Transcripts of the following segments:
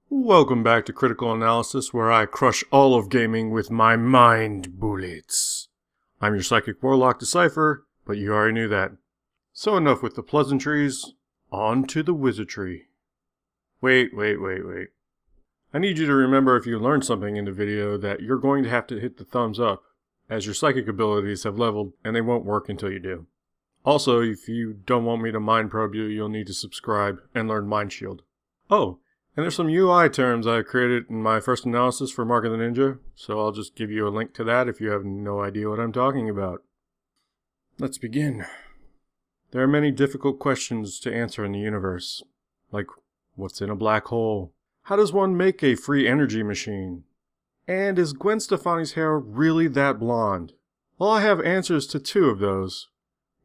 Welcome back to Critical Analysis, where I crush all of gaming with my mind bullets. I'm your Psychic Warlock Decipher, but you already knew that. So enough with the pleasantries, on to the wizardry. Wait. I need you to remember, if you learned something in the video, that you're going to have to hit the thumbs up, as your psychic abilities have leveled and they won't work until you do. Also, if you don't want me to mind probe you, you'll need to subscribe and learn Mind Shield. Oh, and there's some UI terms I created in my first analysis for Mark of the Ninja, so I'll just give you a link to that if you have no idea what I'm talking about. Let's begin. There are many difficult questions to answer in the universe, like what's in a black hole? How does one make a free energy machine? And is Gwen Stefani's hair really that blonde? Well, I have answers to 2 of those.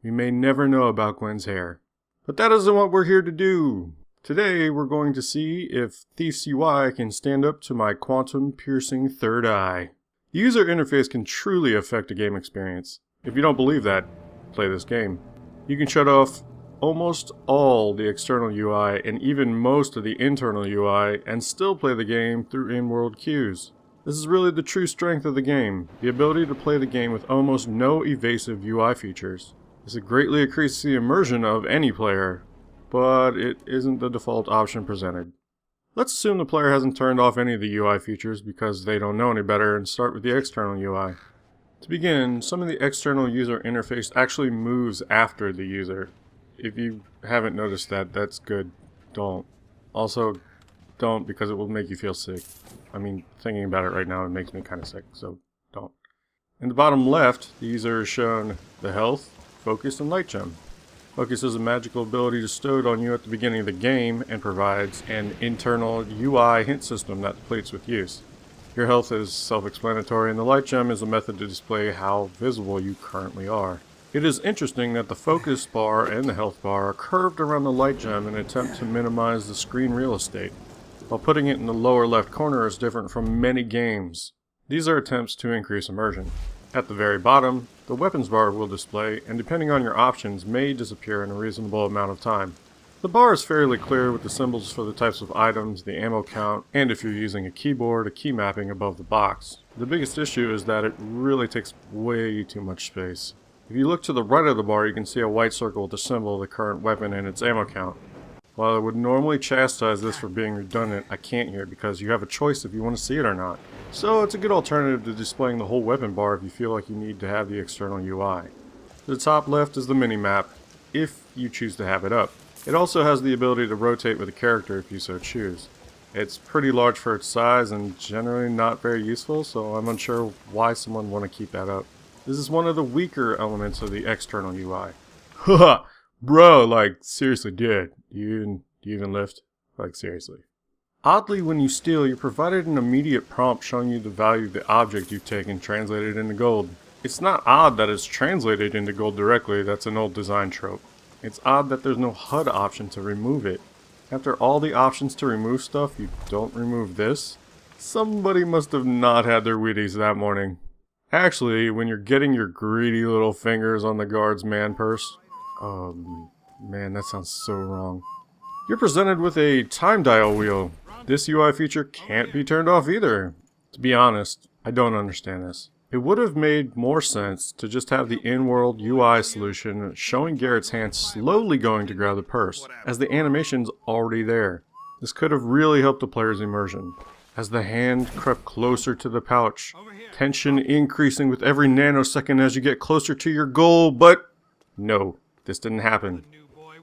We may never know about Gwen's hair. But that isn't what we're here to do. Today, we're going to see if Thief's UI can stand up to my quantum-piercing third eye. The user interface can truly affect a game experience. If you don't believe that, play this game. You can shut off almost all the external UI and even most of the internal UI and still play the game through in-world cues. This is really the true strength of the game, the ability to play the game with almost no evasive UI features. This greatly increases the immersion of any player, but it isn't the default option presented. Let's assume the player hasn't turned off any of the UI features because they don't know any better and start with the external UI. To begin, some of the external user interface actually moves after the user. If you haven't noticed that, that's good. Don't. Also, don't, because it will make you feel sick. I mean, thinking about it right now, it makes me kind of sick, so don't. In the bottom left, the user is shown the health, focus, and light gem. Focus is a magical ability bestowed on you at the beginning of the game and provides an internal UI hint system that depletes with use. Your health is self-explanatory, and the light gem is a method to display how visible you currently are. It is interesting that the focus bar and the health bar are curved around the light gem in an attempt to minimize the screen real estate, while putting it in the lower left corner is different from many games. These are attempts to increase immersion. At the very bottom, the weapons bar will display, and depending on your options, may disappear in a reasonable amount of time. The bar is fairly clear with the symbols for the types of items, the ammo count, and if you're using a keyboard, a key mapping above the box. The biggest issue is that it really takes way too much space. If you look to the right of the bar, you can see a white circle with the symbol of the current weapon and its ammo count. While I would normally chastise this for being redundant, I can't here because you have a choice if you want to see it or not. So it's a good alternative to displaying the whole weapon bar if you feel like you need to have the external UI. The top left is the mini-map, if you choose to have it up. It also has the ability to rotate with a character if you so choose. It's pretty large for its size and generally not very useful, so I'm unsure why someone would want to keep that up. This is one of the weaker elements of the external UI. Haha! Bro, like, seriously, dude. Do you even lift? Like, seriously. Oddly, when you steal, you're provided an immediate prompt showing you the value of the object you've taken translated into gold. It's not odd that it's translated into gold directly, that's an old design trope. It's odd that there's no HUD option to remove it. After all the options to remove stuff, you don't remove this? Somebody must have not had their Wheaties that morning. Actually, when you're getting your greedy little fingers on the guard's man purse... man, that sounds so wrong. You're presented with a time dial wheel. This UI feature can't be turned off either. To be honest, I don't understand this. It would have made more sense to just have the in-world UI solution showing Garrett's hand slowly going to grab the purse, as the animation's already there. This could have really helped the player's immersion. As the hand crept closer to the pouch, tension increasing with every nanosecond as you get closer to your goal, but no, this didn't happen.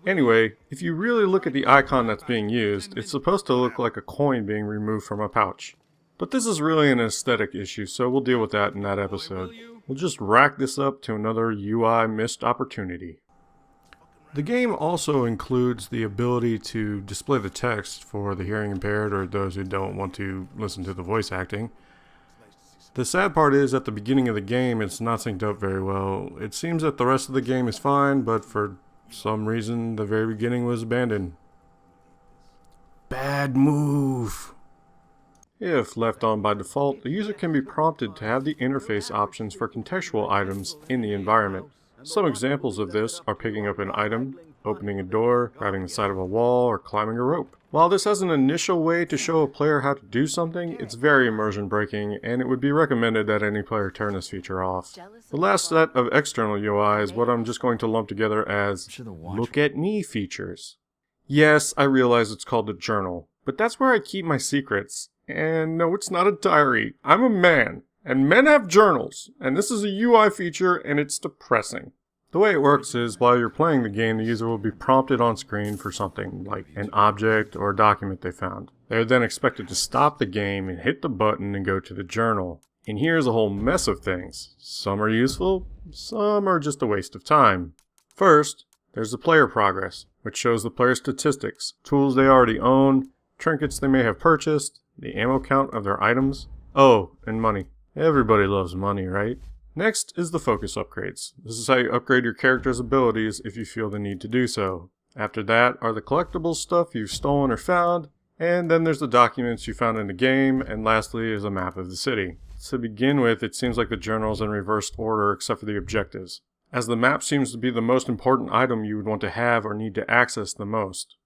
Anyway, if you really look at the icon that's being used, it's supposed to look like a coin being removed from a pouch. But this is really an aesthetic issue, so we'll deal with that in that episode. We'll just rack this up to another UI missed opportunity. The game also includes the ability to display the text for the hearing impaired or those who don't want to listen to the voice acting. The sad part is, at the beginning of the game, it's not synced up very well. It seems that the rest of the game is fine, but for some reason, the very beginning was abandoned. Bad move! If left on by default, the user can be prompted to have the interface options for contextual items in the environment. Some examples of this are picking up an item, opening a door, grabbing the side of a wall, or climbing a rope. While this has an initial way to show a player how to do something, it's very immersion breaking, and it would be recommended that any player turn this feature off. The last set of external UI is what I'm just going to lump together as look at me features. Yes, I realize it's called a journal, but that's where I keep my secrets. And no, it's not a diary. I'm a man, and men have journals, and this is a UI feature, and it's depressing. The way it works is, while you're playing the game, the user will be prompted on screen for something, like an object or a document they found. They are then expected to stop the game and hit the button and go to the journal. And here's a whole mess of things. Some are useful, some are just a waste of time. First, there's the player progress, which shows the player's statistics, tools they already own, trinkets they may have purchased, the ammo count of their items. Oh, and money. Everybody loves money, right? Next is the focus upgrades. This is how you upgrade your character's abilities if you feel the need to do so. After that are the collectible stuff you've stolen or found, and then there's the documents you found in the game, and lastly is a map of the city. To begin with, it seems like the journal's in reversed order except for the objectives, as the map seems to be the most important item you would want to have or need to access the most.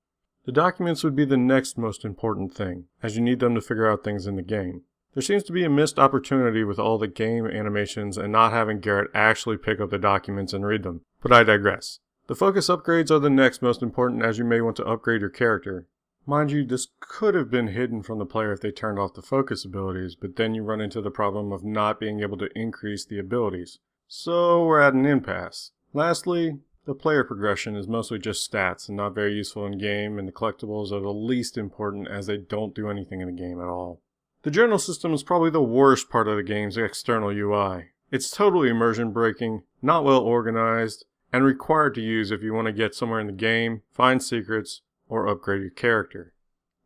The documents would be the next most important thing, as you need them to figure out things in the game. There seems to be a missed opportunity with all the game animations and not having Garrett actually pick up the documents and read them, but I digress. The focus upgrades are the next most important, as you may want to upgrade your character. Mind you, this could have been hidden from the player if they turned off the focus abilities, but then you run into the problem of not being able to increase the abilities. So we're at an impasse. Lastly, the player progression is mostly just stats and not very useful in game, and the collectibles are the least important as they don't do anything in the game at all. The journal system is probably the worst part of the game's external UI. It's totally immersion breaking, not well organized, and required to use if you want to get somewhere in the game, find secrets, or upgrade your character.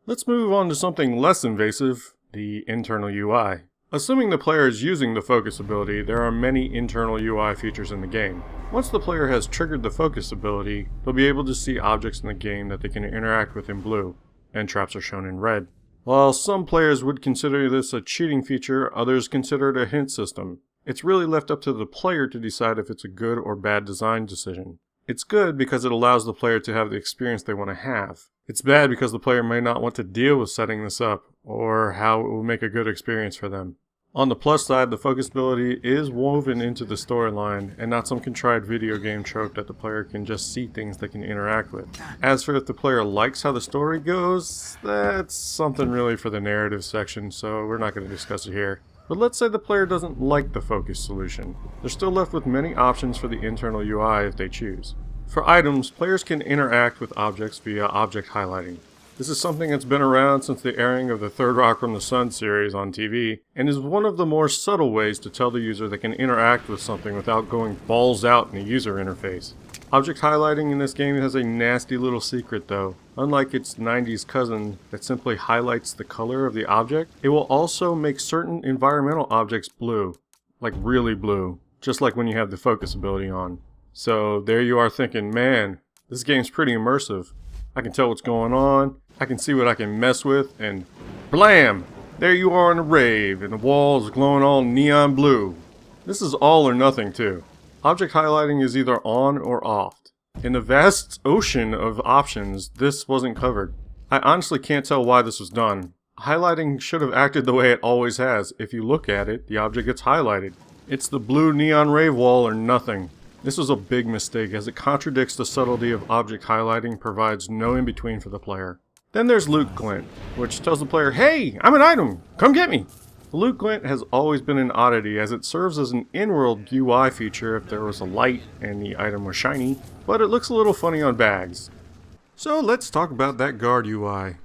Let's move on to something less invasive, the internal UI. Assuming the player is using the focus ability, there are many internal UI features in the game. Once the player has triggered the focus ability, they'll be able to see objects in the game that they can interact with in blue, and traps are shown in red. While some players would consider this a cheating feature, others consider it a hint system. It's really left up to the player to decide if it's a good or bad design decision. It's good because it allows the player to have the experience they want to have. It's bad because the player may not want to deal with setting this up, or how it will make a good experience for them. On the plus side, the focus ability is woven into the storyline, and not some contrived video game trope that the player can just see things they can interact with. As for if the player likes how the story goes, that's something really for the narrative section, so we're not going to discuss it here. But let's say the player doesn't like the focus solution. They're still left with many options for the internal UI if they choose. For items, players can interact with objects via object highlighting. This is something that's been around since the airing of the Third Rock from the Sun series on TV, and is one of the more subtle ways to tell the user they can interact with something without going balls out in the user interface. Object highlighting in this game has a nasty little secret though. Unlike its 90s cousin that simply highlights the color of the object, it will also make certain environmental objects blue. Like really blue. Just like when you have the focus ability on. So there you are thinking, man, this game's pretty immersive. I can tell what's going on, I can see what I can mess with, and blam! There you are in a rave, and the walls glowing all neon blue. This is all or nothing too. Object highlighting is either on or off. In the vast ocean of options, this wasn't covered. I honestly can't tell why this was done. Highlighting should have acted the way it always has. If you look at it, the object gets highlighted. It's the blue neon rave wall or nothing. This was a big mistake as it contradicts the subtlety of object highlighting, provides no in-between for the player. Then there's loot glint, which tells the player, hey, I'm an item, come get me! The loot glint has always been an oddity as it serves as an in-world UI feature if there was a light and the item was shiny, but it looks a little funny on bags. So let's talk about that guard UI.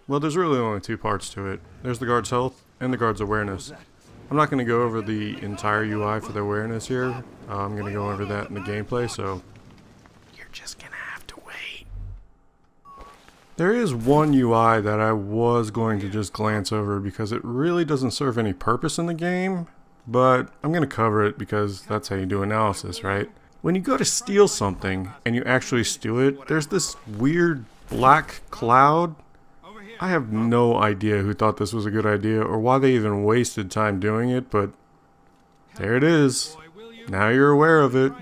Well, there's really only two parts to it. There's the guard's health and the guard's awareness. I'm not going to go over the entire UI for the awareness here. I'm going to go over that in the gameplay, so you're just going to have to wait. There is one UI that I was going to just glance over because it really doesn't serve any purpose in the game, but I'm going to cover it because that's how you do analysis, right? When you go to steal something and you actually steal it, there's this weird black cloud. I have no idea who thought this was a good idea or why they even wasted time doing it, but there it is. Now you're aware of it.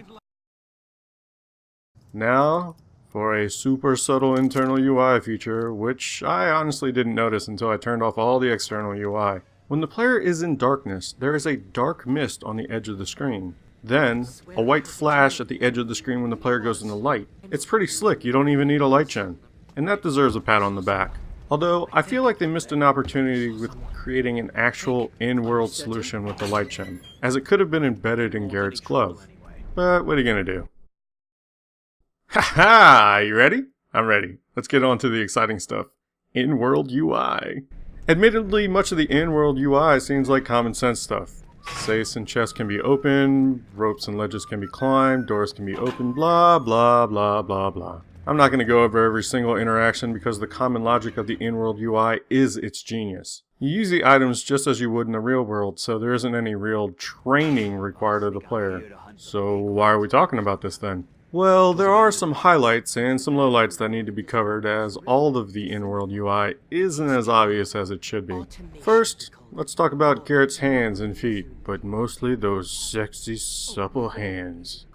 Now, for a super subtle internal UI feature, which I honestly didn't notice until I turned off all the external UI. When the player is in darkness, there is a dark mist on the edge of the screen. Then, a white flash at the edge of the screen when the player goes into light. It's pretty slick, you don't even need a light gen. And that deserves a pat on the back. Although, I feel like they missed an opportunity with creating an actual in-world solution with the light gen, as it could have been embedded in Garrett's glove. But what are you gonna do? Haha! You ready? I'm ready. Let's get on to the exciting stuff. In-world UI. Admittedly, much of the in-world UI seems like common sense stuff. Safes and chests can be opened, ropes and ledges can be climbed, doors can be opened, blah blah blah blah blah. I'm not going to go over every single interaction because the common logic of the in-world UI is its genius. You use the items just as you would in the real world, so there isn't any real training required of the player. So why are we talking about this then? Well, there are some highlights and some lowlights that need to be covered, as all of the in-world UI isn't as obvious as it should be. First, let's talk about Garrett's hands and feet, but mostly those sexy, supple hands.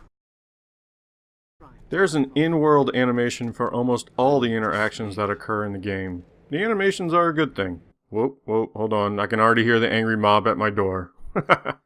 There's an in-world animation for almost all the interactions that occur in the game. The animations are a good thing. Whoa, hold on, I can already hear the angry mob at my door. But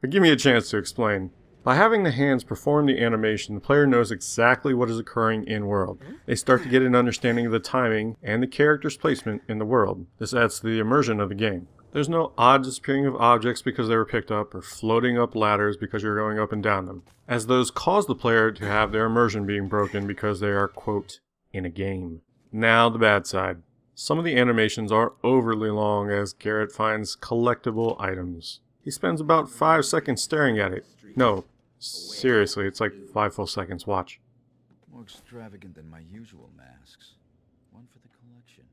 give me a chance to explain. By having the hands perform the animation, the player knows exactly what is occurring in-world. They start to get an understanding of the timing and the character's placement in the world. This adds to the immersion of the game. There's no odd disappearing of objects because they were picked up, or floating up ladders because you're going up and down them, as those cause the player to have their immersion being broken because they are, quote, in a game. Now the bad side. Some of the animations are overly long as Garrett finds collectible items. He spends about 5 seconds staring at it. No, seriously, it's like 5 full seconds, watch. More extravagant than my usual masks. One for the collection.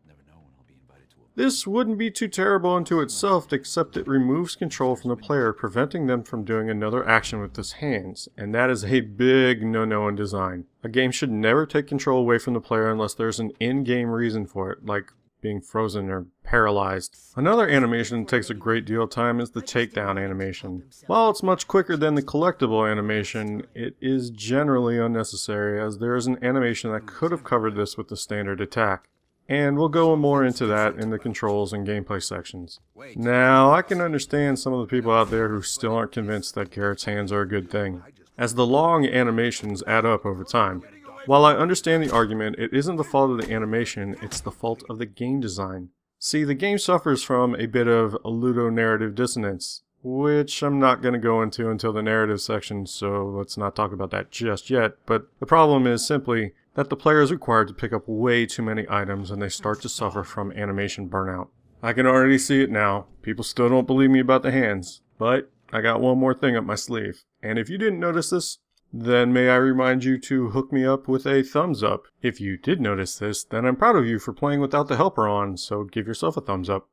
Never know when I'll be invited to a... This wouldn't be too terrible unto itself, except it removes control from the player, preventing them from doing another action with his hands, and that is a big no-no in design. A game should never take control away from the player unless there's an in-game reason for it, like being frozen or paralyzed. Another animation that takes a great deal of time is the takedown animation. While it's much quicker than the collectible animation, it is generally unnecessary, as there is an animation that could have covered this with the standard attack. And we'll go more into that in the controls and gameplay sections. Now, I can understand some of the people out there who still aren't convinced that Garrett's hands are a good thing, as the long animations add up over time. While I understand the argument, it isn't the fault of the animation, it's the fault of the game design. See, the game suffers from a bit of ludonarrative dissonance, which I'm not going to go into until the narrative section, so let's not talk about that just yet, but the problem is simply that the player is required to pick up way too many items and they start to suffer from animation burnout. I can already see it now. People still don't believe me about the hands, but I got one more thing up my sleeve. And if you didn't notice this, then may I remind you to hook me up with a thumbs up. If you did notice this, then I'm proud of you for playing without the helper on, so give yourself a thumbs up.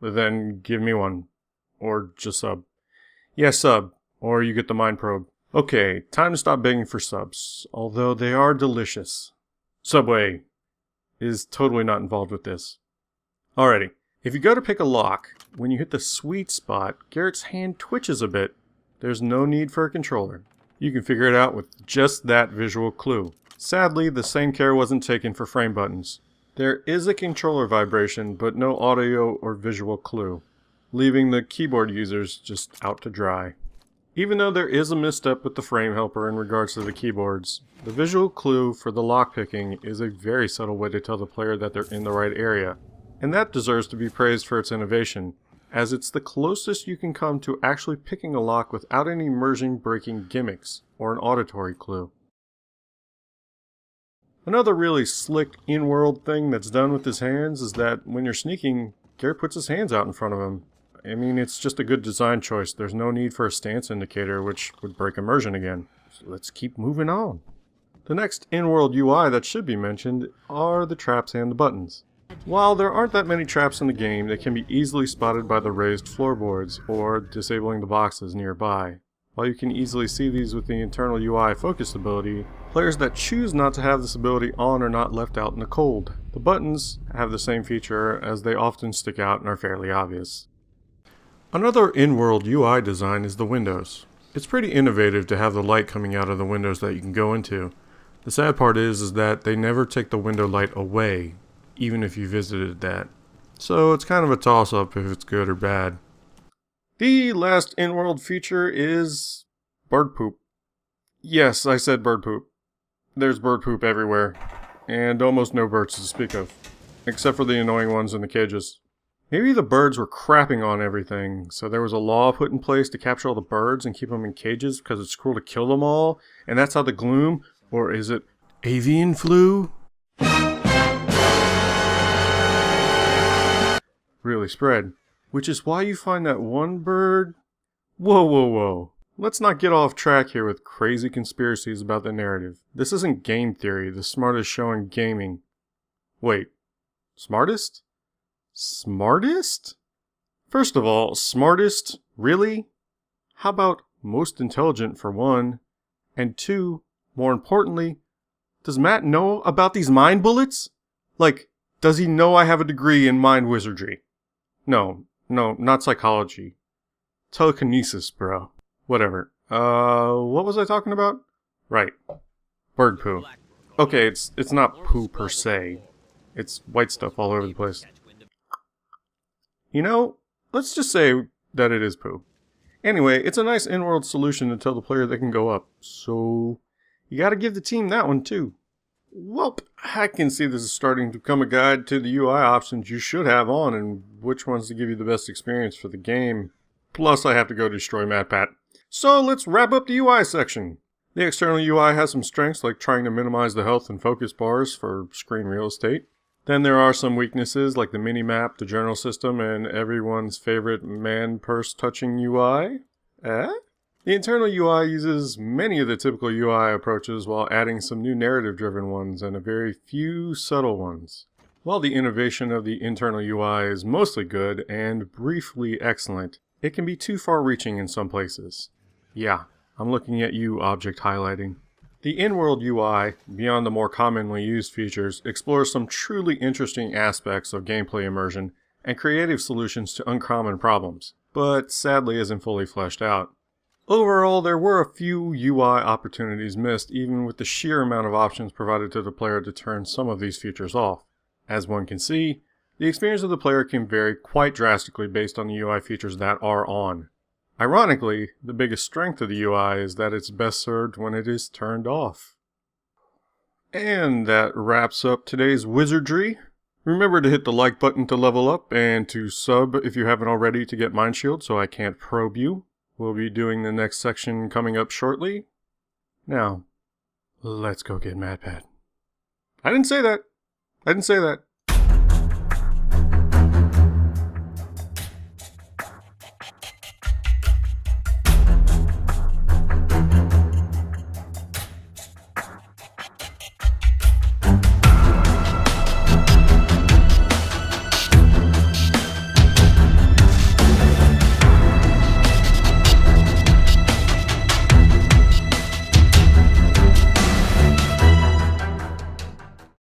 But then give me one. Or just sub. Yeah, sub. Or you get the mind probe. Okay, time to stop begging for subs, although they are delicious. Subway is totally not involved with this. Alrighty, if you go to pick a lock, when you hit the sweet spot, Garrett's hand twitches a bit. There's no need for a controller. You can figure it out with just that visual clue. Sadly, the same care wasn't taken for frame buttons. There is a controller vibration, but no audio or visual clue, leaving the keyboard users just out to dry. Even though there is a misstep with the frame helper in regards to the keyboards, the visual clue for the lockpicking is a very subtle way to tell the player that they're in the right area, and that deserves to be praised for its innovation, as it's the closest you can come to actually picking a lock without any immersion-breaking gimmicks or an auditory clue. Another really slick in-world thing that's done with his hands is that when you're sneaking, Garrett puts his hands out in front of him. I mean, it's just a good design choice. There's no need for a stance indicator, which would break immersion again. So let's keep moving on. The next in-world UI that should be mentioned are the traps and the buttons. While there aren't that many traps in the game, they can be easily spotted by the raised floorboards or disabling the boxes nearby. While you can easily see these with the internal UI focus ability, players that choose not to have this ability on are not left out in the cold. The buttons have the same feature, as they often stick out and are fairly obvious. Another in-world UI design is the windows. It's pretty innovative to have the light coming out of the windows that you can go into. The sad part is that they never take the window light away, even if you visited that. So it's kind of a toss-up if it's good or bad. The last in-world feature is bird poop. Yes, I said bird poop. There's bird poop everywhere, and almost no birds to speak of, except for the annoying ones in the cages. Maybe the birds were crapping on everything, so there was a law put in place to capture all the birds and keep them in cages because it's cruel to kill them all, and that's how the gloom, or is it avian flu, really spread. Which is why you find that one bird... Whoa. Let's not get off track here with crazy conspiracies about the narrative. This isn't game theory, the smartest show in gaming. Wait, smartest? Smartest? First of all, smartest? Really? How about most intelligent for one? And two, more importantly, does Matt know about these mind bullets? Like, does he know I have a degree in mind wizardry? No, not psychology. Telekinesis, bro. Whatever. What was I talking about? Right. Bird poo. Okay, it's not poo per se. It's white stuff all over the place. You know, let's just say that it is poo. Anyway, it's a nice in-world solution to tell the player they can go up. So, you gotta give the team that one too. Welp, I can see this is starting to become a guide to the UI options you should have on and which ones to give you the best experience for the game. Plus, I have to go destroy MatPat. So, let's wrap up the UI section. The external UI has some strengths like trying to minimize the health and focus bars for screen real estate. Then there are some weaknesses like the mini-map, the journal system, and everyone's favorite man-purse touching UI. The internal UI uses many of the typical UI approaches while adding some new narrative-driven ones and a very few subtle ones. While the innovation of the internal UI is mostly good and briefly excellent, it can be too far-reaching in some places. Yeah, I'm looking at you, object highlighting. The in-world UI, beyond the more commonly used features, explores some truly interesting aspects of gameplay immersion and creative solutions to uncommon problems, but sadly isn't fully fleshed out. Overall, there were a few UI opportunities missed even with the sheer amount of options provided to the player to turn some of these features off. As one can see, the experience of the player can vary quite drastically based on the UI features that are on. Ironically, the biggest strength of the UI is that it's best served when it is turned off. And that wraps up today's wizardry. Remember to hit the like button to level up and to sub if you haven't already to get Mind Shield so I can't probe you. We'll be doing the next section coming up shortly. Now, let's go get MatPat. I didn't say that.